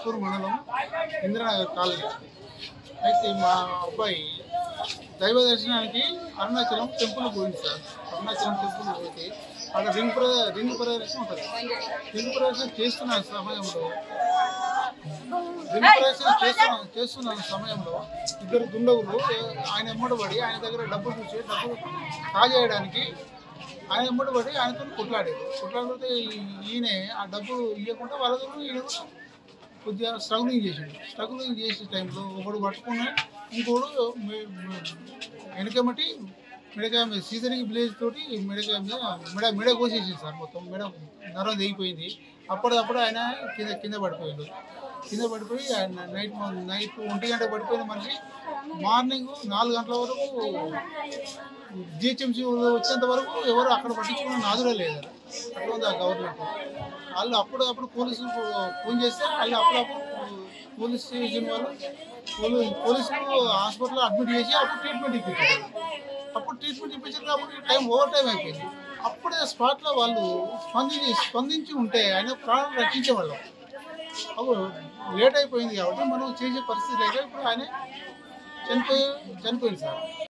ఆత్మూరు మండలం ఇంద్రనగర్ కాలనీ. అయితే మా అబ్బాయి దైవ దర్శనానికి అరుణాచలం టెంపుల్ పోయింది సార్. అరుణాచలం టెంపుల్ పోతే అక్కడ రింగ్ ప్రదర్శన ఉంటుంది. రింగ్ ప్రదర్శన చేస్తున్న సమయంలో ఇద్దరు దుండగులు ఆయన ఎమ్మడబడి ఆయన దగ్గర డబ్బులు కాజేయడానికి ఆయన ఎమ్మడబడి ఆయనతో కొట్లాడితే ఈయన ఆ డబ్బులు ఇవ్వకుండా వాళ్ళతో ఈయన కొద్దిగా స్ట్రగులింగ్ చేసే టైంలో ఒకడు పట్టుకుని ఇంకోడు వెనకమటి మెడకాయ మీద సీజనింగ్ బ్లేజ్ తోటి మెడకాయ మీద మెడ కోసేసింది సార్. మొత్తం మెడ నరం తెగిపోయింది. అప్పుడప్పుడు ఆయన కింద పడిపోయి ఆయన నైట్ 1 గంట పడిపోయిన మనిషి మార్నింగ్ 4 గంటల వరకు జిహెచ్ఎంసీ వచ్చేంత వరకు ఎవరు అక్కడ పట్టించుకున్న నాదుడే లేదు. అట్లా ఉంది ఆ గవర్నమెంట్. వాళ్ళు అప్పుడప్పుడు పోలీసులు ఫోన్ చేస్తే వాళ్ళు అప్పుడప్పుడు పోలీస్ స్టేషన్ వాళ్ళు పోలీసులు హాస్పిటల్లో అడ్మిట్ చేసి అప్పుడు ట్రీట్మెంట్ ఇప్పించారు. కాబట్టి ఓవర్ టైం అయిపోయింది. అప్పుడే స్పాట్లో వాళ్ళు స్పందించి ఉంటే ఆయన ప్రాణాలు రక్షించేవాళ్ళం. అప్పుడు లేట్ అయిపోయింది కాబట్టి మనం చేసే పరిస్థితి లేక ఇప్పుడు ఆయన చనిపోయింది సార్.